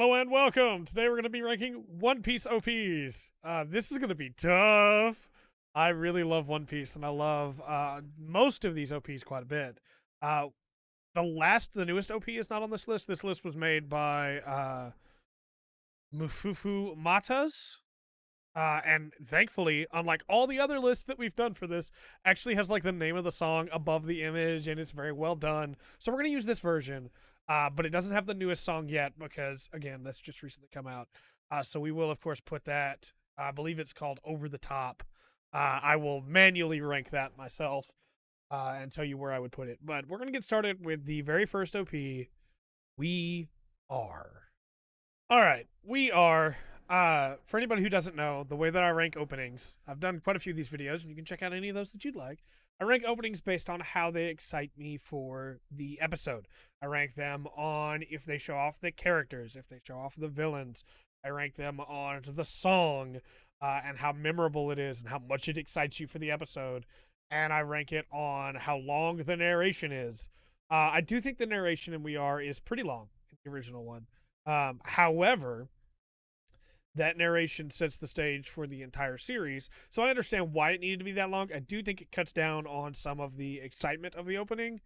Hello and welcome. Today we're going to be ranking One Piece OPs. This is going to be tough. I really love One Piece, and I love most of these OPs quite a bit. Uh, the newest OP is not on this list. This list was made by Mufufu Matas. And thankfully, unlike all the other lists that we've done for this, actually has like the name of the song above the image, and it's very well done. So we're gonna use this version, but it doesn't have the newest song yet because again, that's just recently come out. So we will of course put that. I believe it's called Over the Top. I will manually rank that myself and tell you where I would put it. But we're gonna get started with the very first OP. We are. All right, we are. For anybody who doesn't know, the way that I rank openings, I've done quite a few of these videos, and you can check out any of those that you'd like. I rank openings based on how they excite me for the episode. I rank them on if they show off the characters, if they show off the villains. I rank them on the song and how memorable it is and how much it excites you for the episode. And I rank it on how long the narration is. I do think the narration in We Are is pretty long in the original one. However, that narration sets the stage for the entire series. So I understand why it needed to be that long. I do think it cuts down on some of the excitement of the opening.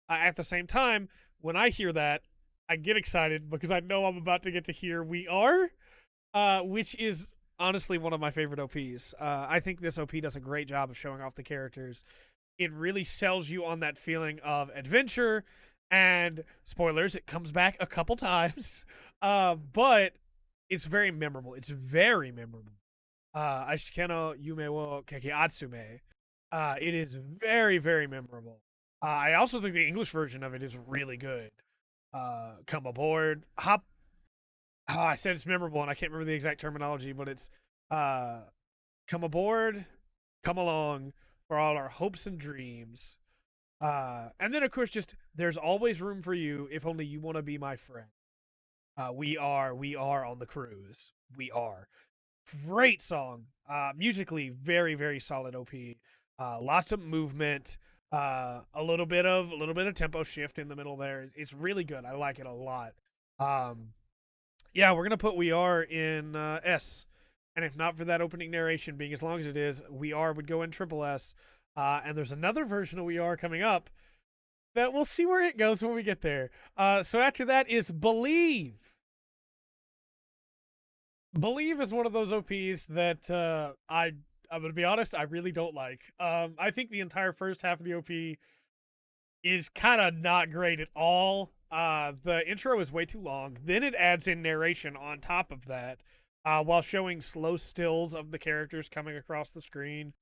At the same time, when I hear that, I get excited because I know I'm about to get to hear We Are, which is honestly one of my favorite OPs. I think this OP does a great job of showing off the characters. It really sells you on that feeling of adventure. And spoilers, it comes back a couple times. But it's very memorable. It's very memorable. Ashikeno Yume wo Keki Atsume. It is very, very memorable. I also think the English version of it is really good. Come aboard. Hop. Oh, I said it's memorable, and I can't remember the exact terminology, but it's come aboard, come along for all our hopes and dreams. And then, of course, just there's always room for you if only you want to be my friend. We are on the cruise. We are. Great song. Musically, very, very solid OP. Lots of movement. A little bit of tempo shift in the middle there. It's really good. I like it a lot. Yeah, we're gonna put We Are in S. And if not for that opening narration being as long as it is, We Are would go in triple S. And there's another version of We Are coming up that we'll see where it goes when we get there. So after that is Believe. Believe is one of those OPs that I'm gonna be honest, I really don't like. I think the entire first half of the OP is kind of not great at all. The intro is way too long. Then it adds in narration on top of that, while showing slow stills of the characters coming across the screen.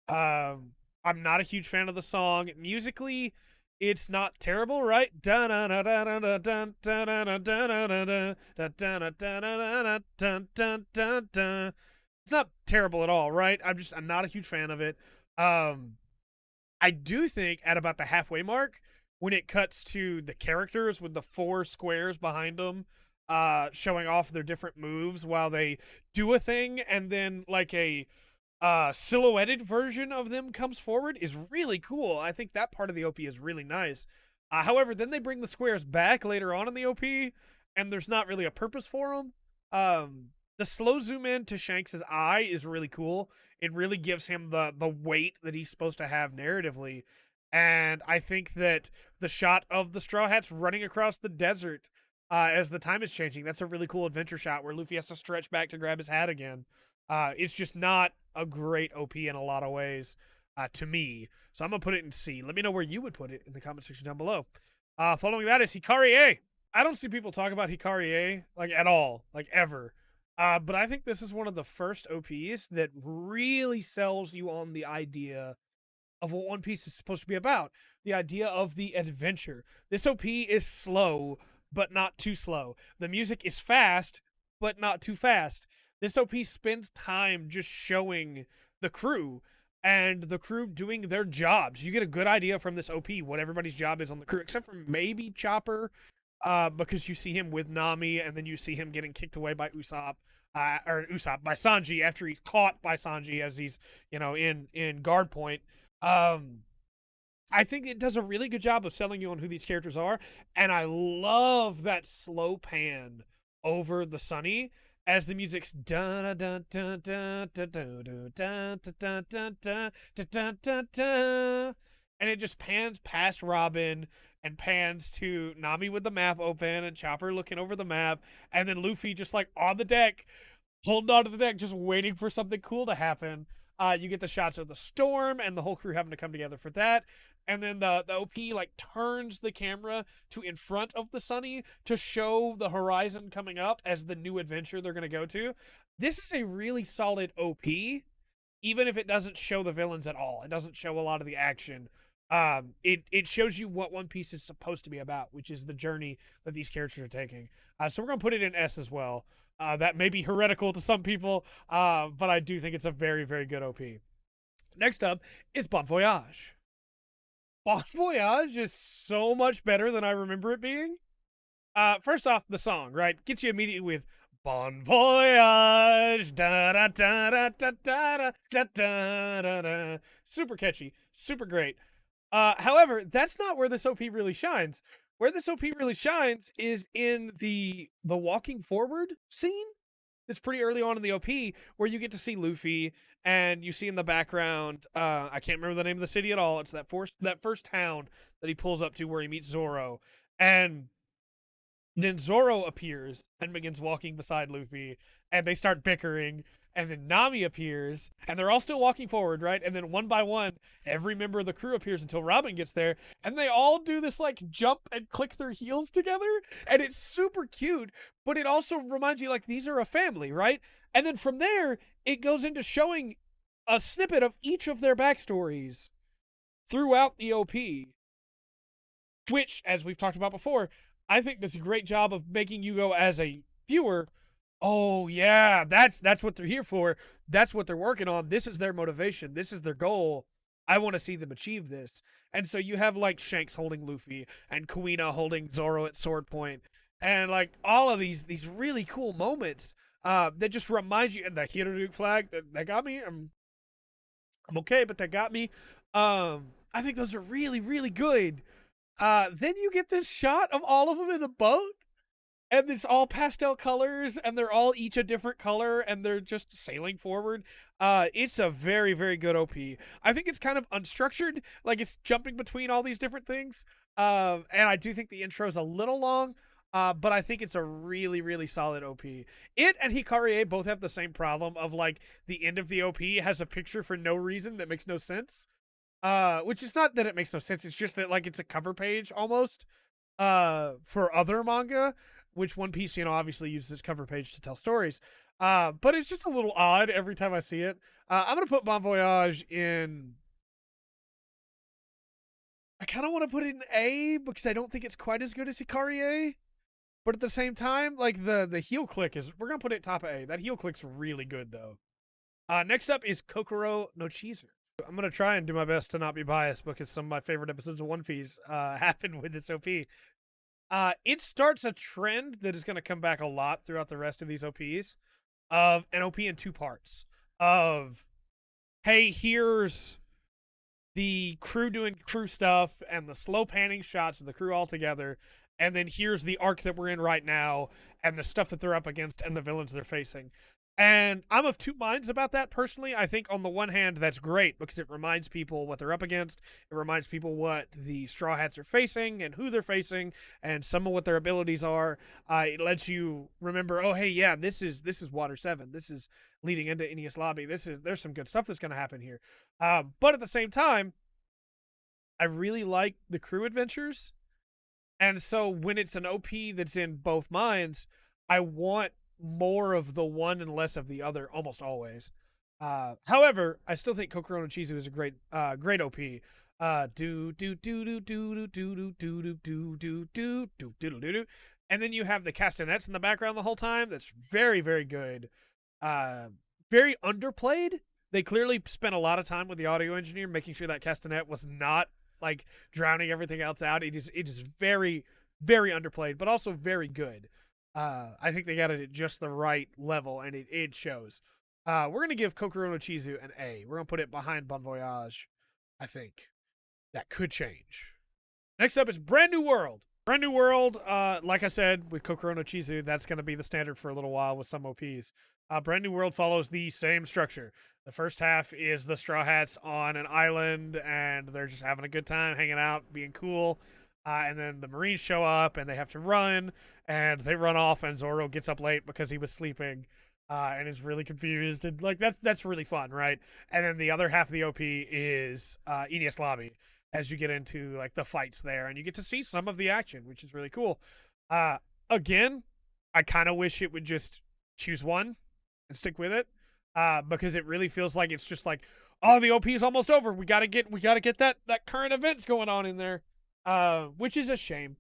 I'm not a huge fan of the song. Musically, it's not terrible, right? It's not terrible at all, right? I'm not a huge fan of it. I do think at about the halfway mark, when it cuts to the characters with the four squares behind them, showing off their different moves while they do a thing, and then like a silhouetted version of them comes forward is really cool. I think that part of the OP is really nice. However, then they bring the squares back later on in the OP, and there's not really a purpose for them. The slow zoom in to Shanks' eye is really cool. It really gives him the weight that he's supposed to have narratively. And I think that the shot of the Straw Hats running across the desert as the time is changing, that's a really cool adventure shot where Luffy has to stretch back to grab his hat again. It's just not a great OP in a lot of ways to me. So I'm going to put it in C. Let me know where you would put it in the comment section down below. Following that is Hikari A. I don't see people talk about Hikari A like at all, like ever. But I think this is one of the first OPs that really sells you on the idea of what One Piece is supposed to be about. The idea of the adventure. This OP is slow, but not too slow. The music is fast, but not too fast. This OP spends time just showing the crew and the crew doing their jobs. You get a good idea from this OP what everybody's job is on the crew, except for maybe Chopper, because you see him with Nami and then you see him getting kicked away by Usopp, by Sanji after he's caught by Sanji as he's, in guard point. I think it does a really good job of selling you on who these characters are, and I love that slow pan over the Sunny as the music's da da da da da da da da da da da da da, and it just pans past Robin and pans to Nami with the map open and Chopper looking over the map, and then Luffy just like on the deck, holding onto the deck, just waiting for something cool to happen. You get the shots of the storm and the whole crew having to come together for that. And then the OP like turns the camera to in front of the Sunny to show the horizon coming up as the new adventure they're going to go to. This is a really solid OP, even if it doesn't show the villains at all. It doesn't show a lot of the action. It shows you what One Piece is supposed to be about, which is the journey that these characters are taking. So we're going to put it in S as well. That may be heretical to some people, but I do think it's a very, very good OP. Next up is Bon Voyage. Bon Voyage is so much better than I remember it being. First off, the song, right? Gets you immediately with Bon Voyage, da da da da da da da da da da. Super catchy, super great. However, that's not where this OP really shines. Where this OP really shines is in the walking forward scene. It's pretty early on in the OP where you get to see Luffy and you see in the background, I can't remember the name of the city at all. It's that first town that he pulls up to where he meets Zoro. And then Zoro appears and begins walking beside Luffy, and they start bickering. And then Nami appears, and they're all still walking forward, right? And then one by one, every member of the crew appears until Robin gets there, and they all do this like jump and click their heels together, and it's super cute, but it also reminds you like these are a family, right? And then from there, it goes into showing a snippet of each of their backstories throughout the OP, which, as we've talked about before, I think does a great job of making you go as a viewer, oh yeah, that's what they're here for. That's what they're working on. This is their motivation. This is their goal. I want to see them achieve this. And so you have like Shanks holding Luffy and Kuina holding Zoro at sword point, and like all of these really cool moments that just remind you. And the Hiroduke flag that got me. I'm okay, but that got me. I think those are really really good. Then you get this shot of all of them in the boat, and it's all pastel colors, and they're all each a different color, and they're just sailing forward. It's a very, very good OP. I think it's kind of unstructured, like it's jumping between all these different things. And I do think the intro is a little long, but I think it's a really, really solid OP. It and Hikarie both have the same problem of like the end of the OP has a picture for no reason that makes no sense. Which is not that it makes no sense. It's just that like it's a cover page almost for other manga, which One Piece, obviously uses its cover page to tell stories. But it's just a little odd every time I see it. I'm going to put Bon Voyage in... I kind of want to put it in A because I don't think it's quite as good as Hikarie. But at the same time, like the heel click is... We're going to put it top A. That heel click's really good, though. Next up is Kokoro No Cheesy. I'm going to try and do my best to not be biased because some of my favorite episodes of One Piece happened with this OP. It starts a trend that is going to come back a lot throughout the rest of these OPs of an OP in two parts of, hey, here's the crew doing crew stuff and the slow panning shots of the crew all together. And then here's the arc that we're in right now and the stuff that they're up against and the villains they're facing. And I'm of two minds about that personally. I think on the one hand, that's great because it reminds people what they're up against. It reminds people what the Straw Hats are facing and who they're facing and some of what their abilities are. It lets you remember, oh, hey, yeah, this is Water 7. This is leading into Enies Lobby. There's some good stuff that's going to happen here. But at the same time, I really like the crew adventures. And so when it's an OP that's in both minds, I want more of the one and less of the other almost always. However, I still think Kokoro No Cheesy was a great OP. Do do do do do do do do do do do do do do. And then you have the castanets in the background the whole time. That's very very good. Very underplayed. They clearly spent a lot of time with the audio engineer making sure that castanet was not like drowning everything else out. It is very very underplayed, but also very good. I think they got it at just the right level, and it shows. We're going to give Kokoro No Cheesy an A. We're going to put it behind Bon Voyage, I think. That could change. Next up is Brand New World. Brand New World, like I said, with Kokoro No Cheesy, that's going to be the standard for a little while with some OPs. Brand New World follows the same structure. The first half is the Straw Hats on an island, and they're just having a good time, hanging out, being cool. And then the Marines show up, and they have to run, and they run off, and Zoro gets up late because he was sleeping, and is really confused, and like that's really fun, right? And then the other half of the OP is Enies Lobby, as you get into like the fights there, and you get to see some of the action, which is really cool. Again, I kind of wish it would just choose one and stick with it, because it really feels like it's just like, oh, the OP is almost over. We gotta get that current events going on in there, which is a shame.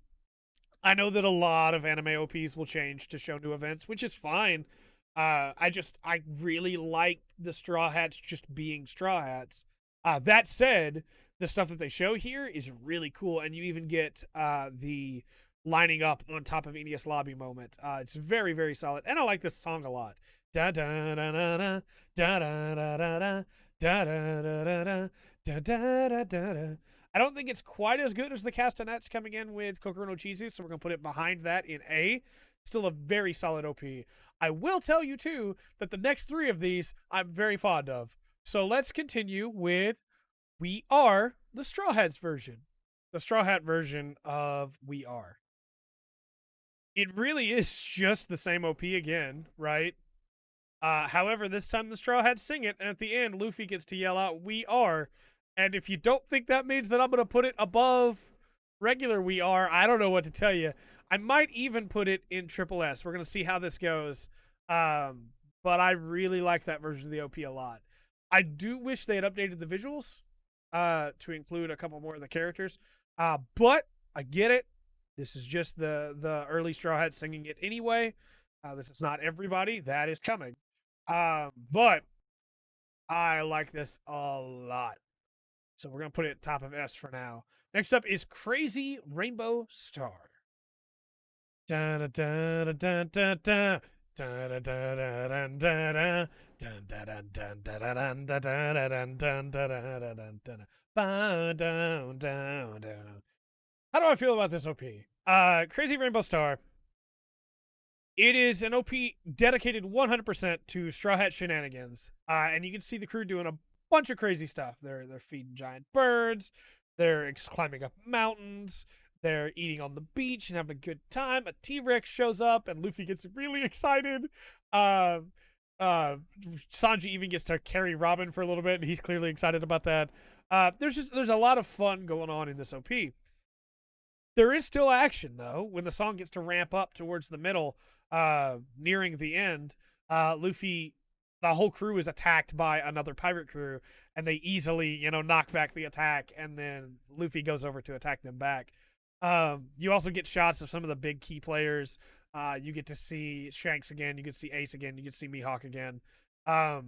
I know that a lot of anime OPs will change to show new events, which is fine. I really like the Straw Hats just being Straw Hats. That said, the stuff that they show here is really cool, and you even get the lining up on top of Enies Lobby moment. It's very, very solid, and I like this song a lot. Da da da da da da da da da da da da da da da. I don't think it's quite as good as the castanets coming in with Kokoro No Cheesy, so we're going to put it behind that in A. Still a very solid OP. I will tell you, too, that the next three of these I'm very fond of. So let's continue with We Are, the Straw Hats version. The Straw Hat version of We Are. It really is just the same OP again, right? However, this time the Straw Hats sing it, and at the end, Luffy gets to yell out, We Are. And if you don't think that means that I'm going to put it above regular We Are, I don't know what to tell you. I might even put it in Triple S. We're going to see how this goes. But I really like that version of the OP a lot. I do wish they had updated the visuals to include a couple more of the characters. But I get it. This is just the early Straw Hats singing it anyway. This is not everybody. That is coming. But I like this a lot. So we're going to put it at top of S for now. Next up is Crazy Rainbow Star. I How do I feel about this OP? Crazy Rainbow Star. It is an OP dedicated 100% to Straw Hat shenanigans. And you can see the crew doing a bunch of crazy stuff. They're feeding giant birds. They're climbing up mountains. They're eating on the beach and having a good time. A T-Rex shows up and Luffy gets really excited. Sanji even gets to carry Robin for a little bit, and he's clearly excited about that. There's a lot of fun going on in this OP. There is still action, though. When the song gets to ramp up towards the middle, nearing the end, Luffy, the whole crew is attacked by another pirate crew, and they easily, knock back the attack, and then Luffy goes over to attack them back. You also get shots of some of the big key players. You get to see Shanks again. You get to see Ace again. You get to see Mihawk again. I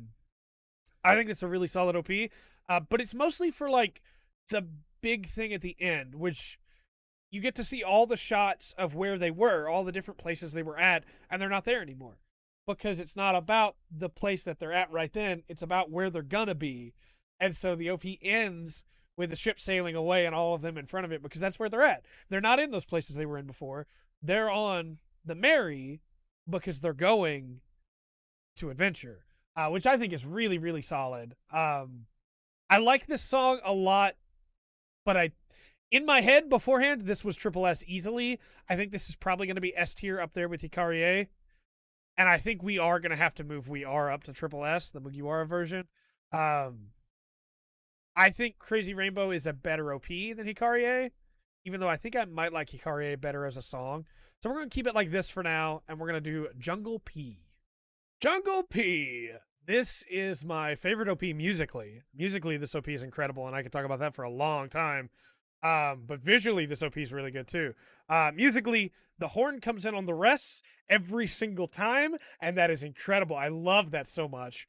think it's a really solid OP, but it's mostly for, the big thing at the end, which you get to see all the shots of where they were, all the different places they were at, and they're not there anymore. Because it's not about the place that they're at right then. It's about where they're gonna be. And so the OP ends with the ship sailing away and all of them in front of it, because that's where they're at. They're not in those places they were in before. They're on the Mary because they're going to adventure, which I think is really, really solid. I like this song a lot, but in my head beforehand, this was Triple S easily. I think this is probably going to be S tier up there with Hikarie. And I think we are going to have to move We Are up to Triple S, the Mugiwara version. I think Crazy Rainbow is a better OP than Hikarie, even though I think I might like Hikarie better as a song. So we're going to keep it like this for now, and we're going to do Jungle P. Jungle P! This is my favorite OP musically. Musically, this OP is incredible, and I could talk about that for a long time. But visually, this OP is really good too. Musically, the horn comes in on the rests every single time, and that is incredible. I love that so much.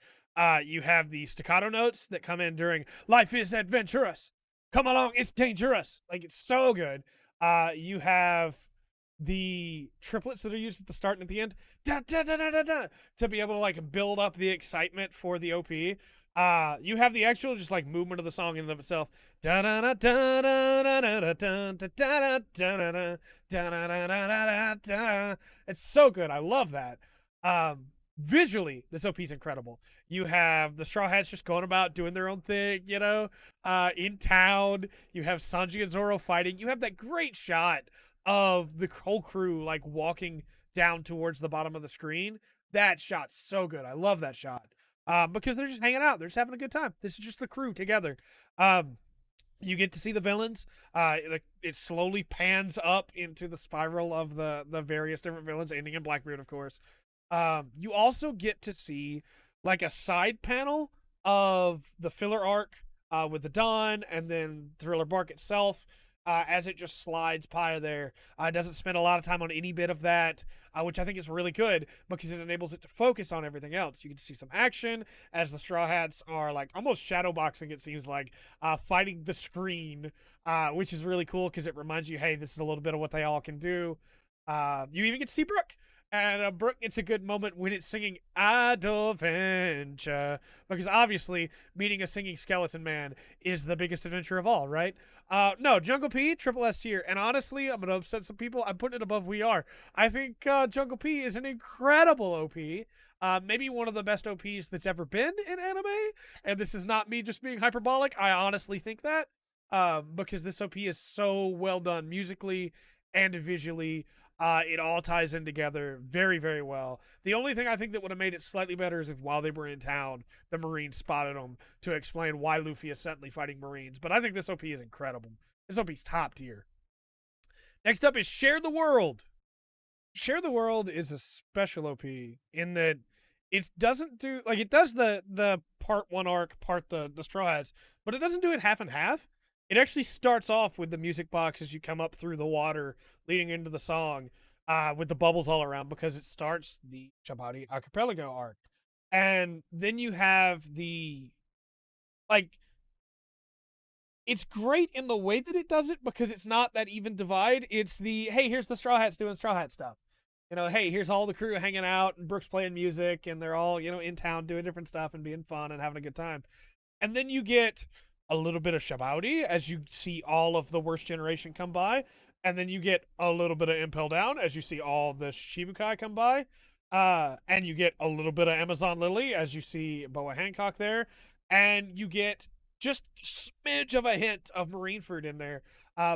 You have the staccato notes that come in during "Life is adventurous, come along, it's dangerous." It's so good. You have the triplets that are used at the start and at the end, da, da, da, da, da, da, to be able to build up the excitement for the OP. You have the actual just movement of the song in and of itself. Da da da da da da da da da da da da It's so good. I love that. Visually, this OP is incredible. You have the Straw Hats just going about doing their own thing, in town. You have Sanji and Zoro fighting. You have that great shot of the whole crew like walking down towards the bottom of the screen. That shot's so good. I love that shot. Because they're just hanging out. They're just having a good time. This is just the crew together. You get to see the villains. It slowly pans up into the spiral of the various different villains, ending in Blackbeard, of course. You also get to see like a side panel of the filler arc with the Dawn and then Thriller Bark itself. As it just slides by there. It doesn't spend a lot of time on any bit of that, which I think is really good because it enables it to focus on everything else. You can see some action as the Straw Hats are like almost shadowboxing, it seems like, fighting the screen, which is really cool because it reminds you, hey, this is a little bit of what they all can do. You even get to see Brooke. And Brooke, it's a good moment when it's singing Adventure. Because obviously, meeting a singing skeleton man is the biggest adventure of all, right? No, Jungle P, triple S tier. And honestly, I'm going to upset some people. I'm putting it above We Are. I think Jungle P is an incredible OP. Maybe one of the best OPs that's ever been in anime. And this is not me just being hyperbolic. I honestly think that. Because this OP is so well done musically and visually. It all ties in together very, very well. The only thing I think that would have made it slightly better is if while they were in town, the Marines spotted them to explain why Luffy is suddenly fighting Marines. But I think this OP is incredible. This OP is top tier. Next up is Share the World. Share the World is a special OP in that it doesn't do, like, it does the part one arc, part the Straw Hats, but it doesn't do it half and half. It actually starts off with the music box as you come up through the water leading into the song with the bubbles all around because it starts the Chabari Archipelago arc. And then you have the, like, it's great in the way that it does it because it's not that even divide. It's the, hey, here's the Straw Hats doing Straw Hat stuff. Hey, here's all the crew hanging out and Brooke's playing music and they're all, in town doing different stuff and being fun and having a good time. And then you get a little bit of Shabaudi as you see all of the worst generation come by. And then you get a little bit of Impel Down as you see all the Shibukai come by. And you get a little bit of Amazon Lily as you see Boa Hancock there. And you get just a smidge of a hint of Marineford in there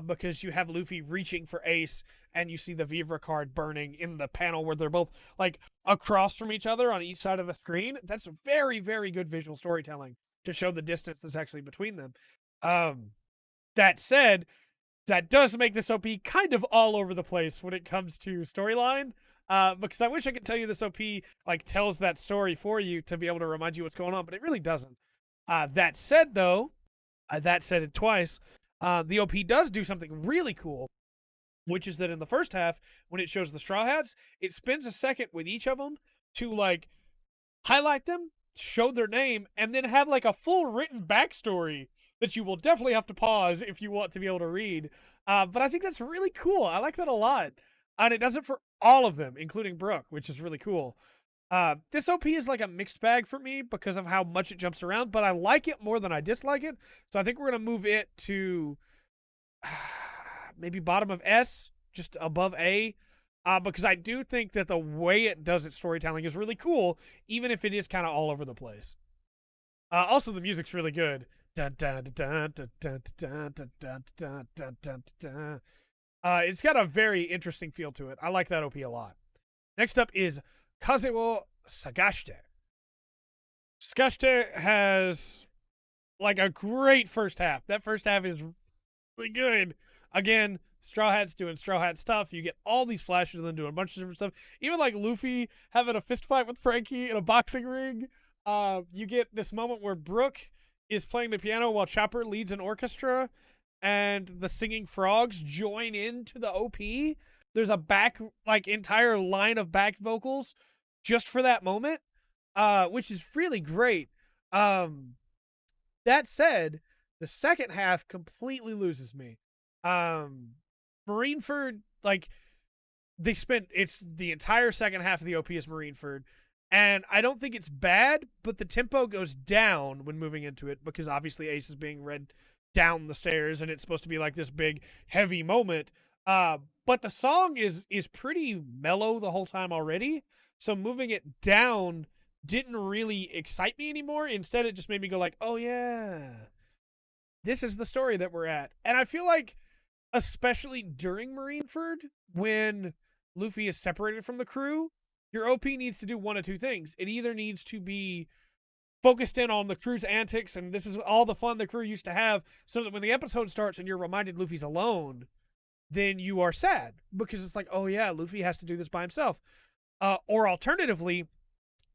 because you have Luffy reaching for Ace and you see the Vivre card burning in the panel where they're both like across from each other on each side of the screen. That's very, very good visual storytelling to show the distance that's actually between them. That said, that does make this OP kind of all over the place when it comes to storyline. Because I wish I could tell you this OP like tells that story for you to be able to remind you what's going on, but it really doesn't. That said, though, that said it twice, the OP does do something really cool, which is that in the first half, when it shows the Straw Hats, it spends a second with each of them to like highlight them, show their name, and then have like a full written backstory that you will definitely have to pause if you want to be able to read. But I think that's really cool. I like that a lot. And it does it for all of them, including Brooke, which is really cool. This OP is like a mixed bag for me because of how much it jumps around, but I like it more than I dislike it. So I think we're going to move it to maybe bottom of S, just above A. Because I do think that the way it does its storytelling is really cool, even if it is kind of all over the place. Also, the music's really good. It's got a very interesting feel to it. I like that OP a lot. Next up is Kaze wo Sagashite. Sagashite has like a great first half. That first half is really good. Again, Straw Hat's doing Straw Hat stuff. You get all these flashes of them doing a bunch of different stuff. Even like Luffy having a fist fight with Frankie in a boxing ring. You get this moment where Brooke is playing the piano while Chopper leads an orchestra and the singing frogs join into the OP. There's a entire line of back vocals just for that moment, which is really great. That said, the second half completely loses me. Marineford, it's the entire second half of the OP is Marineford, and I don't think it's bad, but the tempo goes down when moving into it because obviously Ace is being read down the stairs and it's supposed to be like this big heavy moment. Uh, but the song is pretty mellow the whole time already. So moving it down didn't really excite me anymore. Instead, it just made me go like, "Oh yeah, this is the story that we're at." And I feel like, especially during Marineford, when Luffy is separated from the crew, your OP needs to do one of two things. It either needs to be focused in on the crew's antics, and this is all the fun the crew used to have, so that when the episode starts and you're reminded Luffy's alone, then you are sad because it's like, oh yeah, Luffy has to do this by himself. Or alternatively,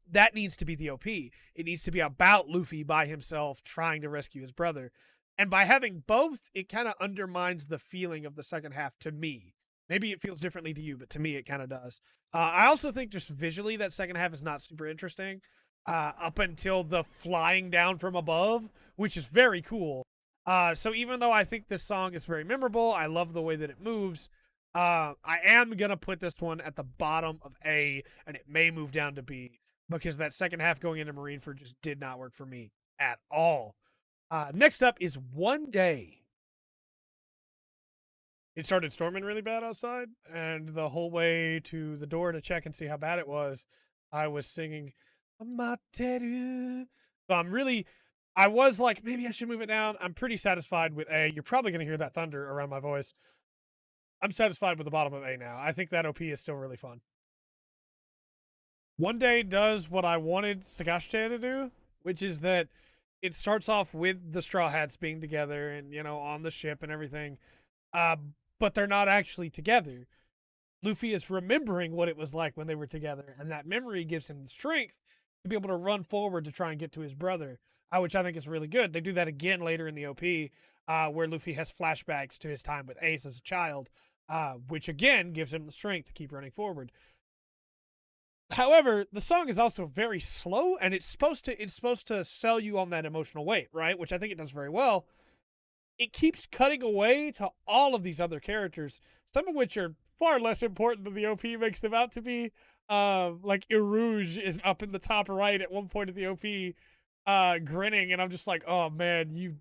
that needs to be the OP. It needs to be about Luffy by himself trying to rescue his brother. And by having both, it kind of undermines the feeling of the second half to me. Maybe it feels differently to you, but to me, it kind of does. I also think just visually, that second half is not super interesting up until the flying down from above, which is very cool. So even though I think this song is very memorable, I love the way that it moves. I am gonna put this one at the bottom of A, and it may move down to B because that second half going into Marineford just did not work for me at all. Next up is One Day. It started storming really bad outside, and the whole way to the door to check and see how bad it was, I was singing Amateru. So I was like, maybe I should move it down. I'm pretty satisfied with A. You're probably going to hear that thunder around my voice. I'm satisfied with the bottom of A now. I think that OP is still really fun. One Day does what I wanted Sagashite to do, which is that it starts off with the Straw Hats being together and, on the ship and everything. Uh, but they're not actually together. Luffy is remembering what it was like when they were together, and that memory gives him the strength to be able to run forward to try and get to his brother, which I think is really good. They do that again later in the OP, where Luffy has flashbacks to his time with Ace as a child, which again gives him the strength to keep running forward. However, the song is also very slow, and it's supposed to sell you on that emotional weight, right? Which I think it does very well. It keeps cutting away to all of these other characters, some of which are far less important than the OP makes them out to be. Like Irouge is up in the top right at one point of the OP, grinning, and I'm just like, oh man,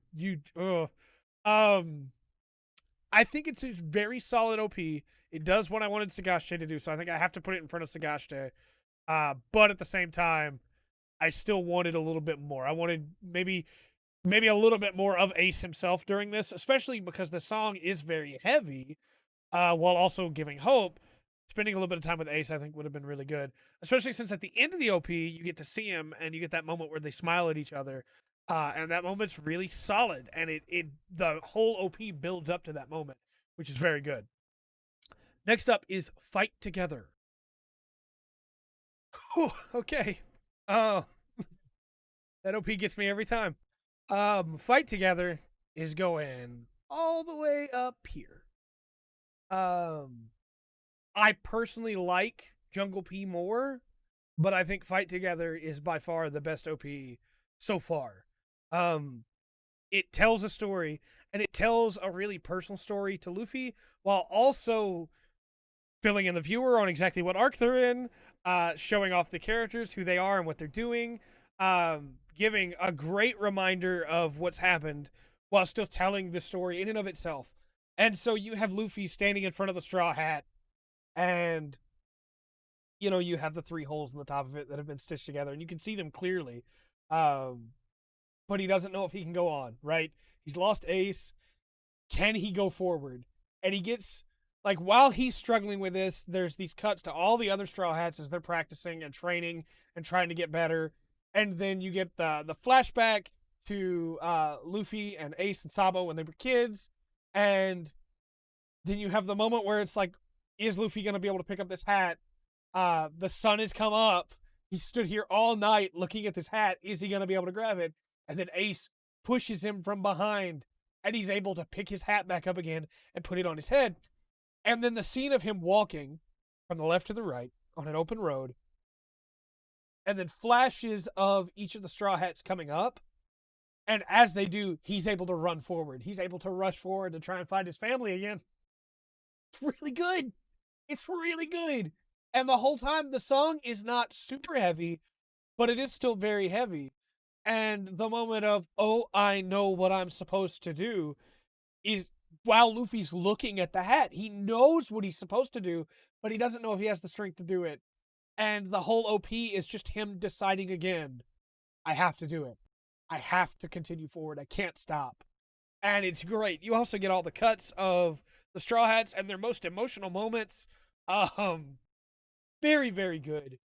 I think it's a very solid OP. It does what I wanted Sagashite to do, so I think I have to put it in front of Sagashite. But at the same time, I still wanted a little bit more. I wanted maybe a little bit more of Ace himself during this, especially because the song is very heavy, while also giving hope. Spending a little bit of time with Ace, I think, would have been really good, especially since at the end of the OP, you get to see him and you get that moment where they smile at each other, and that moment's really solid, and the whole OP builds up to that moment, which is very good. Next up is Fight Together. Whew, okay. Oh, that OP gets me every time. Fight Together is going all the way up here. I personally like Jungle P more, but I think Fight Together is by far the best OP so far. It tells a story, and it tells a really personal story to Luffy, while also filling in the viewer on exactly what arc they're in, showing off the characters, who they are, and what they're doing, giving a great reminder of what's happened, while still telling the story in and of itself. And so you have Luffy standing in front of the Straw Hat, and you have the 3 holes in the top of it that have been stitched together, and you can see them clearly. But he doesn't know if he can go on, right? He's lost Ace. Can he go forward? And he gets, like, while he's struggling with this, there's these cuts to all the other Straw Hats as they're practicing and training and trying to get better. And then you get the flashback to Luffy and Ace and Sabo when they were kids. And then you have the moment where it's like, is Luffy going to be able to pick up this hat? The sun has come up. He stood here all night looking at this hat. Is he going to be able to grab it? And then Ace pushes him from behind, and he's able to pick his hat back up again and put it on his head. And then the scene of him walking from the left to the right on an open road, and then flashes of each of the Straw Hats coming up. And as they do, he's able to run forward. He's able to rush forward to try and find his family again. It's really good. It's really good. And the whole time, the song is not super heavy, but it is still very heavy. And the moment of, oh, I know what I'm supposed to do, is while Luffy's looking at the hat. He knows what he's supposed to do, but he doesn't know if he has the strength to do it. And the whole OP is just him deciding again, I have to do it. I have to continue forward. I can't stop. And it's great. You also get all the cuts of the Straw Hats and their most emotional moments. Um, very, very good.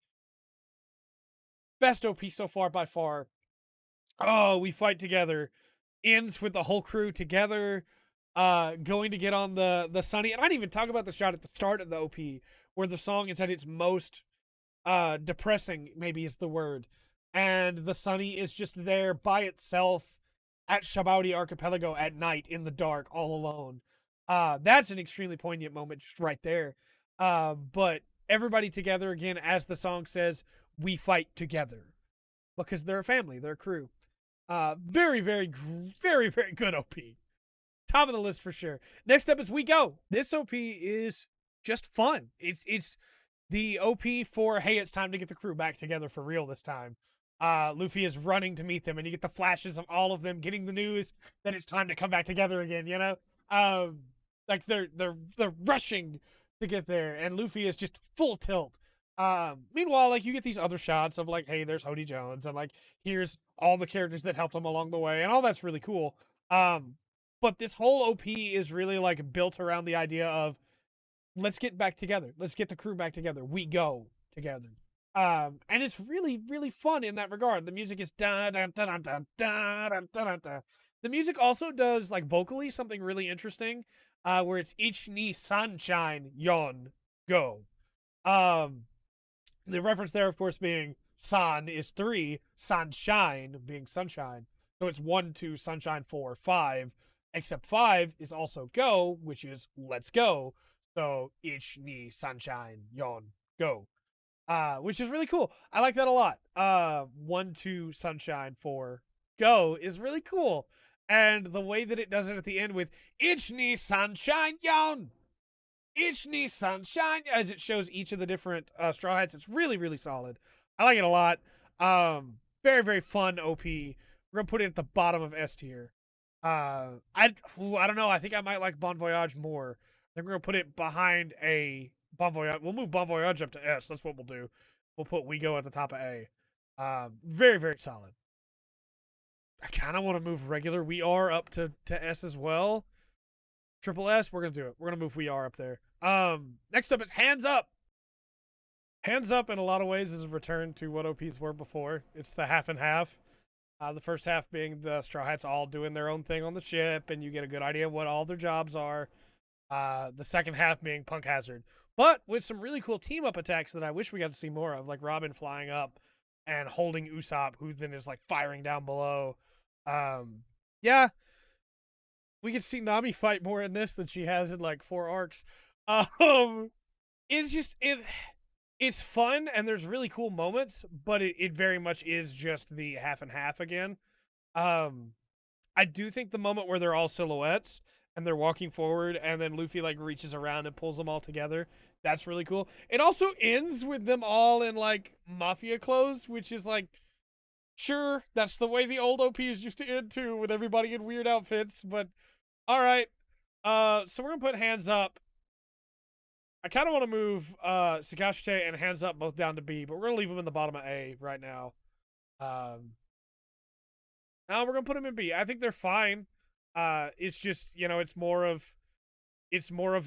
Best OP so far by far. Oh, we fight together. Ends with the whole crew together, going to get on the Sunny. And I didn't even talk about the shot at the start of the OP, where the song is at its most depressing, maybe is the word. And the Sunny is just there by itself at Shabaudi Archipelago at night in the dark, all alone. That's an extremely poignant moment just right there. But everybody together again, as the song says, we fight together. Because they're a family, they're a crew. Very, very, very, very good OP. Top of the list for sure. Next up is We Go. This OP is just fun. It's the OP for, hey, it's time to get the crew back together for real this time. Luffy is running to meet them, and you get the flashes of all of them getting the news that it's time to come back together again, you know? Like they're rushing to get there, and Luffy is just full tilt. Meanwhile, like you get these other shots of like, hey, there's Hody Jones, and like here's all the characters that helped him along the way, and all that's really cool. But this whole OP is really like built around the idea of let's get back together. Let's get the crew back together. We go together. And it's really, really fun in that regard. The music is da da da da da da da da da. The music also does like vocally something really interesting, where it's Ich ni sunshine yon go. The reference there, of course, being san is 3, sunshine being sunshine. So it's 1, 2, sunshine, 4, 5. Except 5 is also go, which is let's go. So ich ni sunshine yon go. Which is really cool. I like that a lot. 1, 2, sunshine, 4, go is really cool. And the way that it does it at the end with ich ni sunshine yon, ich ni sunshine, as it shows each of the different Straw Hats, it's really, really solid. I like it a lot. Very, very fun OP. We're gonna put it at the bottom of S tier. I don't know. I think I might like Bon Voyage more. I think we're gonna put it behind a Bon Voyage. We'll move Bon Voyage up to S. That's what we'll do. We'll put We Go at the top of A. Very, very solid. I kind of want to move regular We Are up to S as well. Triple S, we're gonna do it. We're gonna move We Are up there. Next up is Hands Up. Hands Up in a lot of ways is a return to what OPs were before. It's the half and half. The first half being the Straw Hats all doing their own thing on the ship, and you get a good idea of what all their jobs are. The second half being Punk Hazard, but with some really cool team up attacks that I wish we got to see more of, like Robin flying up and holding Usopp, who then is like firing down below. Yeah, we could see Nami fight more in this than she has in like 4 arcs. It's just it's fun and there's really cool moments, but it very much is just the half and half again. I do think the moment where they're all silhouettes and they're walking forward and then Luffy like reaches around and pulls them all together, that's really cool. It also ends with them all in like mafia clothes, which is like, sure, that's the way the old OPs used to end too, with everybody in weird outfits, but all right. So we're gonna put Hands Up. I kind of want to move Sakashite and Hands Up both down to B, but we're going to leave them in the bottom of A right now. Now we're going to put them in B. I think they're fine. It's just, you know, it's more of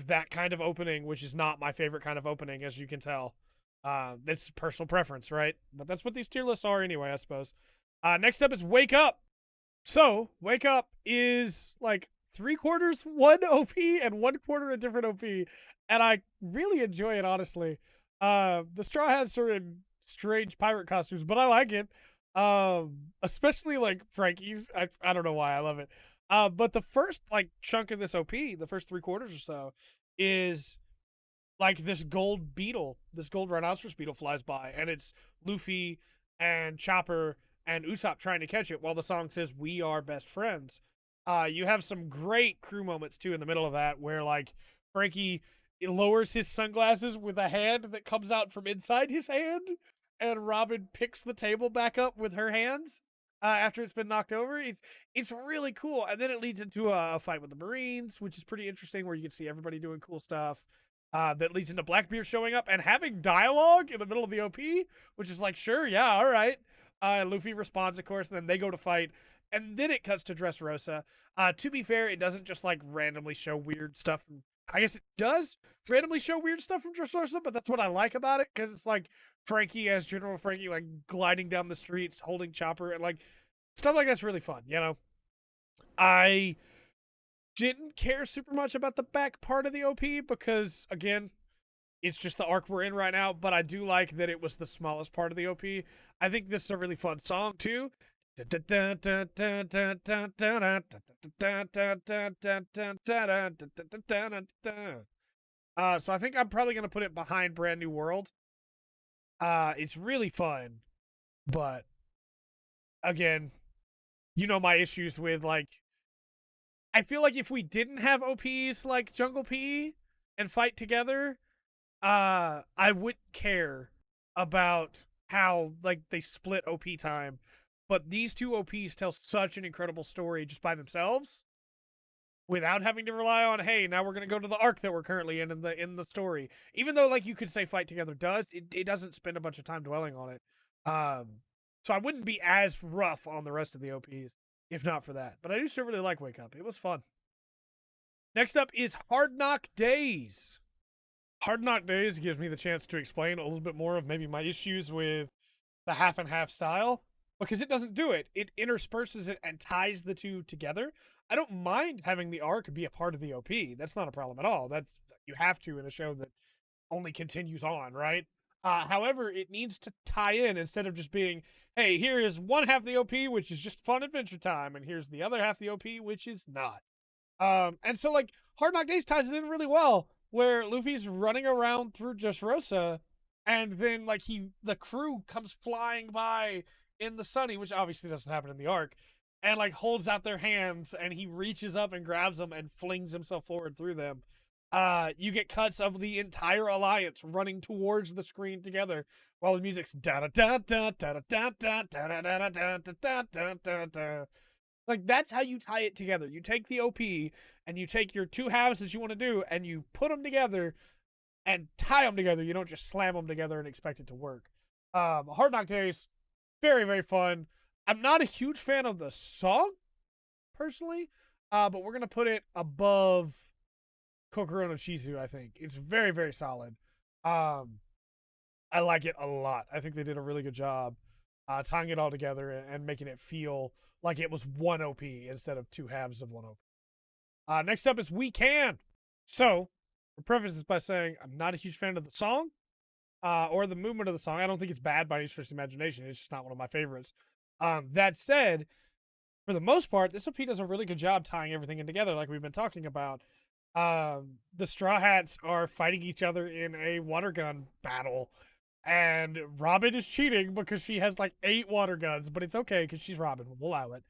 that kind of opening, which is not my favorite kind of opening, as you can tell. That's personal preference, right? But that's what these tier lists are anyway, I suppose. Next up is Wake Up. So, Wake Up is like 3/4 one OP and 1/4 a different OP. And I really enjoy it, honestly. The Straw Hats are in strange pirate costumes, but I like it. Especially like Frankie's. I don't know why I love it. But the first like chunk of this OP, the first 3/4 or so, is like this gold beetle, this gold rhinoceros beetle flies by, and it's Luffy and Chopper and Usopp trying to catch it while the song says "We are best friends." You have some great crew moments too in the middle of that, where like Frankie lowers his sunglasses with a hand that comes out from inside his hand, and Robin picks the table back up with her hands. after it's been knocked over. It's really cool, and then it leads into a fight with the Marines, which is pretty interesting, where you can see everybody doing cool stuff. That leads into Blackbeard showing up and having dialogue in the middle of the OP, which is like, sure, yeah, all right. Luffy responds, of course, and then they go to fight, and then it cuts to Dressrosa. To be fair, it doesn't just like randomly show weird stuff. I guess it does randomly show weird stuff from Dressrosa, but that's what I like about it, because it's like Frankie as General Frankie, like gliding down the streets, holding Chopper, and like stuff like that's really fun. You know, I didn't care super much about the back part of the OP because, again, it's just the arc we're in right now, but I do like that it was the smallest part of the OP. I think this is a really fun song too. So I think I'm probably gonna put it behind Brand New World. It's really fun, but again, you know my issues with like. I feel like if we didn't have OPs like Jungle P and fight together, I wouldn't care about how like they split OP time. But these two OPs tell such an incredible story just by themselves, without having to rely on, hey, now we're gonna go to the arc that we're currently in the story. Even though like you could say fight together does, it doesn't spend a bunch of time dwelling on it. So I wouldn't be as rough on the rest of the OPs if not for that. But I do still really like Wake Up. It was fun. Next up is Hard Knock Days. Hard Knock Days gives me the chance to explain a little bit more of maybe my issues with the half and half style, because it doesn't do it. It intersperses it and ties the two together. I don't mind having the arc be a part of the OP. That's not a problem at all. That's you have to in a show that only continues on, right? However, it needs to tie in instead of just being, hey, here is one half of the OP, which is just fun adventure time, and here's the other half of the OP, which is not. And so, like, Hard Knock Days ties it in really well, where Luffy's running around through Dressrosa, and then, like, the crew comes flying by in the sunny, which obviously doesn't happen in the arc, and, like, holds out their hands, and he reaches up and grabs them and flings himself forward through them. You get cuts of the entire alliance running towards the screen together while the music's da da da da da da da da da da da da da da da. Like that's how you tie it together. You take the OP and you take your two halves that you want to do and you put them together and tie them together. You don't just slam them together and expect it to work. Hard Knock Days, very very fun. I'm not a huge fan of the song personally, but we're gonna put it above Kokoro No Cheesy, I think. It's very, very solid. I like it a lot. I think they did a really good job tying it all together and making it feel like it was one OP instead of two halves of one OP. Next up is We Can. So, I'll preface this by saying I'm not a huge fan of the song or the movement of the song. I don't think it's bad by any stretch of imagination. It's just not one of my favorites. That said, for the most part, this OP does a really good job tying everything in together like we've been talking about. The Straw Hats are fighting each other in a water gun battle, and Robin is cheating because she has like 8 water guns, but it's okay because she's Robin. We'll allow it.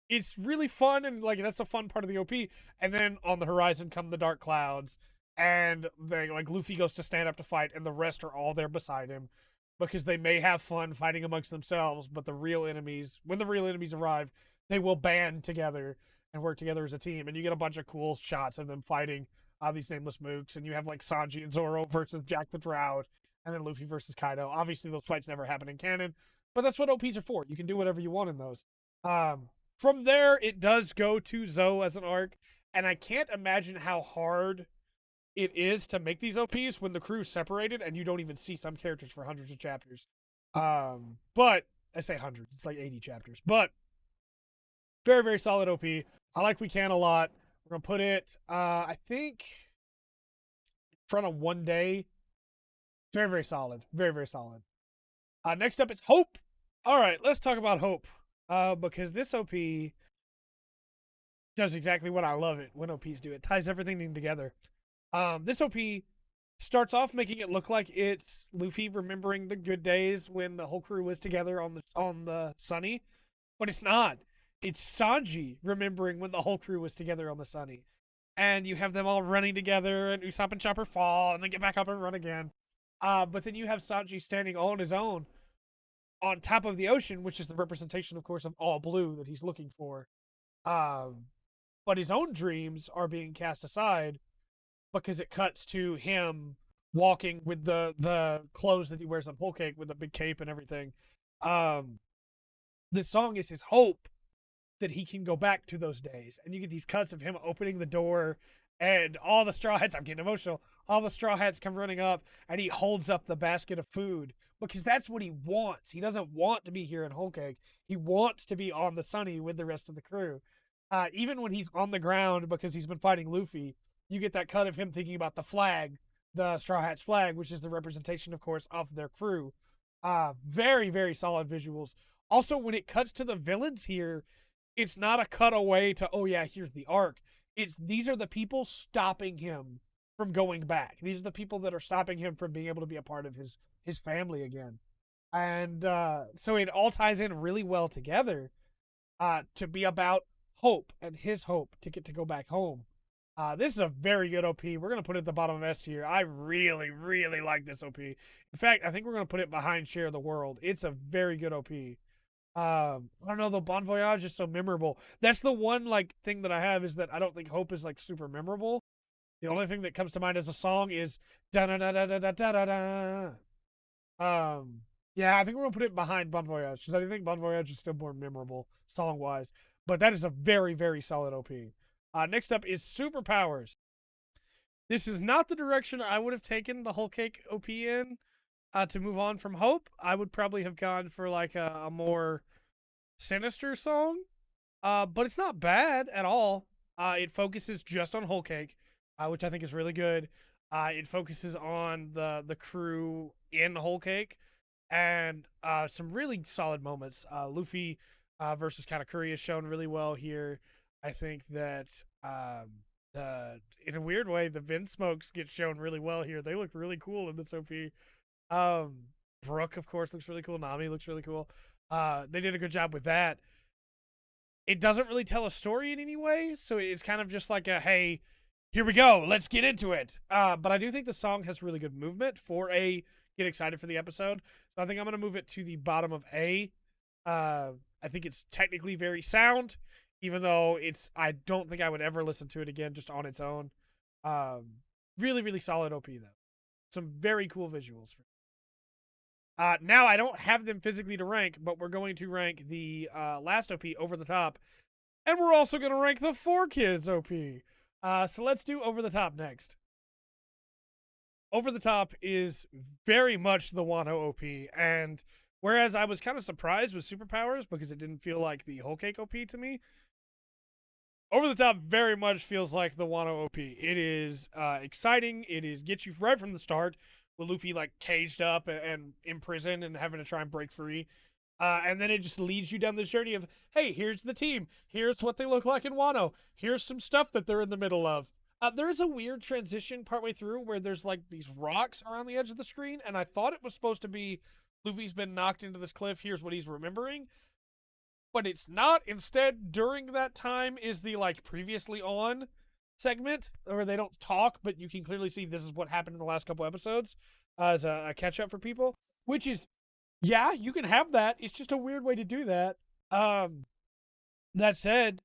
It's really fun, and like that's a fun part of the OP. And then on the horizon come the dark clouds, and they like Luffy goes to stand up to fight, and the rest are all there beside him because they may have fun fighting amongst themselves, but the real enemies, when the real enemies arrive, they will band together and work together as a team, and you get a bunch of cool shots of them fighting these nameless mooks, and you have like Sanji and Zoro versus Jack the Drought, and then Luffy versus Kaido. Obviously, those fights never happen in canon, but that's what OPs are for. You can do whatever you want in those. From there, it does go to Zoe as an arc, and I can't imagine how hard it is to make these OPs when the crew's separated and you don't even see some characters for hundreds of chapters. But I say hundreds, it's like 80 chapters, but very, very solid OP. I like We Can a lot. We're going to put it, I think, in front of One Day. Very, very solid. Very, very solid. Next up is Hope. All right, let's talk about Hope. Because this OP does exactly what I love it when OPs do. It ties everything in together. This OP starts off making it look like it's Luffy remembering the good days when the whole crew was together on the Sunny, but it's not. It's Sanji remembering when the whole crew was together on the Sunny. And you have them all running together, and Usopp and Chopper fall, and then get back up and run again. But then you have Sanji standing all on his own, on top of the ocean, which is the representation, of course, of all blue that he's looking for. Um, but his own dreams are being cast aside because it cuts to him walking with the clothes that he wears on Whole Cake with the big cape and everything. Um, this song is his hope that he can go back to those days. And you get these cuts of him opening the door and all the Straw Hats, I'm getting emotional, all the Straw Hats come running up and he holds up the basket of food because that's what he wants. He doesn't want to be here in Whole Cake. He wants to be on the Sunny with the rest of the crew. Even when he's on the ground because he's been fighting Luffy, you get that cut of him thinking about the flag, the Straw Hats flag, which is the representation, of course, of their crew. Very, very solid visuals. Also, when it cuts to the villains here, it's not a cutaway to, oh yeah, here's the arc. It's these are the people stopping him from going back. These are the people that are stopping him from being able to be a part of his family again. And so it all ties in really well together to be about hope and his hope to get to go back home. This is a very good OP. We're going to put it at the bottom of S tier. I really, really like this OP. In fact, I think we're going to put it behind Share the World. It's a very good OP. I don't know, the Bon Voyage is so memorable. That's the one like thing that I have is that I don't think Hope is like super memorable. The only thing that comes to mind as a song is da da da da da da da da. Yeah, I think we're gonna put it behind Bon Voyage because I think Bon Voyage is still more memorable song wise. But that is a very very solid OP. Next up is Superpowers. This is not the direction I would have taken the Whole Cake OP in. To move on from Hope, I would probably have gone for like a more sinister song. But it's not bad at all. It focuses just on Whole Cake, which I think is really good. It focuses on the crew in Whole Cake and some really solid moments. Luffy versus Katakuri is shown really well here. I think that in a weird way, the Vin Smokes get shown really well here. They look really cool in this OP. Brooke, of course, looks really cool. Nami looks really cool. They did a good job with that. It doesn't really tell a story in any way, so it's kind of just like a, hey, here we go, let's get into it. But I do think the song has really good movement for a get excited for the episode. So I think I'm going to move it to the bottom of A. I think it's technically very sound, even though I don't think I would ever listen to it again just on its own. Really, really solid OP, though. Some very cool visuals. Now, I don't have them physically to rank, but we're going to rank the last OP Over the Top. And we're also going to rank the 4Kids OP. So let's do Over the Top next. Over the Top is very much the Wano OP. And whereas I was kind of surprised with Superpowers because it didn't feel like the Whole Cake OP to me, Over the Top very much feels like the Wano OP. It is exciting. It gets you right from the start with Luffy like caged up and imprisoned and having to try and break free. And then it just leads you down this journey of, hey, here's the team. Here's what they look like in Wano. Here's some stuff that they're in the middle of. There is a weird transition partway through where there's like these rocks around the edge of the screen. And I thought it was supposed to be Luffy's been knocked into this cliff. Here's what he's remembering. But it's not. Instead, during that time is the like previously on segment where they don't talk, but you can clearly see this is what happened in the last couple episodes as a catch up for people, which is, yeah, you can have that. It's just a weird way to do that. That said,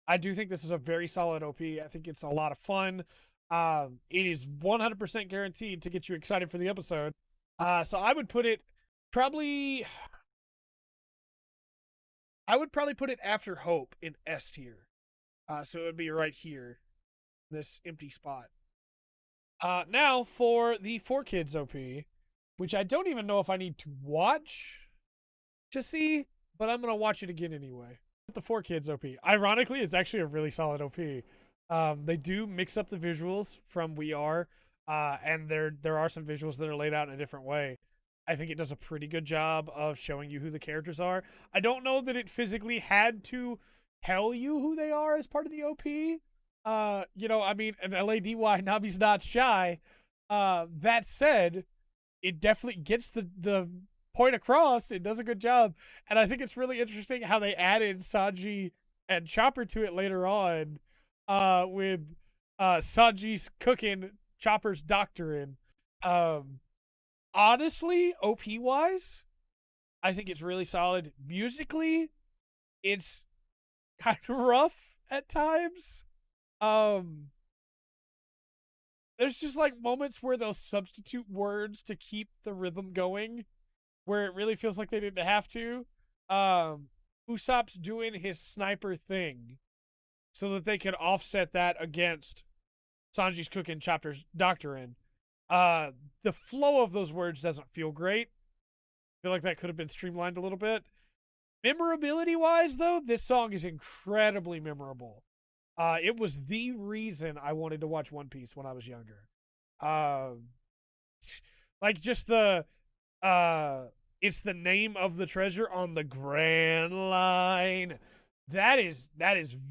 I do think this is a very solid OP. I think it's a lot of fun. It is 100% guaranteed to get you excited for the episode. So I would put it probably put it after Hope in S tier. So it would be right here, this empty spot. Now for the 4Kids OP, which I don't even know if I need to watch to see, but I'm going to watch it again anyway. The 4Kids OP. Ironically, it's actually a really solid OP. They do mix up the visuals from We Are, and there are some visuals that are laid out in a different way. I think it does a pretty good job of showing you who the characters are. I don't know that it physically had to tell you who they are as part of the OP. I mean, an LADY, Nami's not shy. That said, it definitely gets the point across. It does a good job. And I think it's really interesting how they added Sanji and Chopper to it later on, with Sanji's cooking Chopper's doctoring. Honestly, OP wise, I think it's really solid. Musically, it's kind of rough at times. Um, there's just like moments where they'll substitute words to keep the rhythm going, where it really feels like they didn't have to. Um, Usopp's doing his sniper thing so that they could offset that against Sanji's cooking chapter's doctrine. The flow of those words doesn't feel great. I feel like that could have been streamlined a little bit. Memorability wise, though, this song is incredibly memorable. It was the reason I wanted to watch One Piece when I was younger. Um, like just the uh, it's the name of the treasure on the Grand Line. That is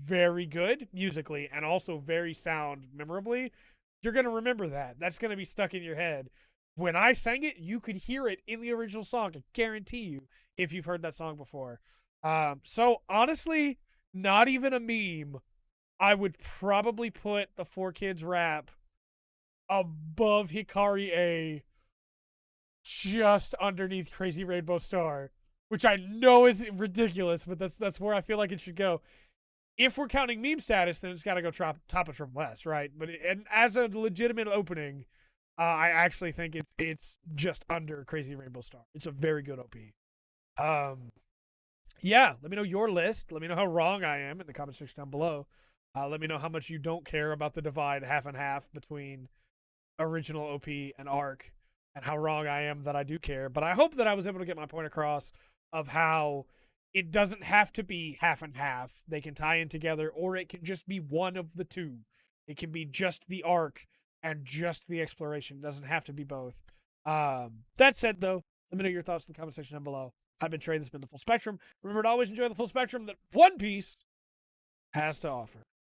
very good musically and also very sound memorably. You're gonna remember that. That's gonna be stuck in your head. When I sang it, you could hear it in the original song. I guarantee you, if you've heard that song before. So honestly, not even a meme. I would probably put the Four Kids rap above Hikari A, just underneath Crazy Rainbow Star, which I know is ridiculous, but that's where I feel like it should go. If we're counting meme status, then it's got to go top it from less, right? But and as a legitimate opening, I actually think it's just under Crazy Rainbow Star. It's a very good OP. Um, yeah, let me know your list. Let me know how wrong I am in the comment section down below. Let me know how much you don't care about the divide half and half between original OP and ARC, and how wrong I am that I do care. But I hope that I was able to get my point across of how it doesn't have to be half and half. They can tie in together, or it can just be one of the two. It can be just the ARC and just the exploration. It doesn't have to be both. That said, though, let me know your thoughts in the comment section down below. I've been Trey. This has been The Full Spectrum. Remember to always enjoy the full spectrum that One Piece has to offer.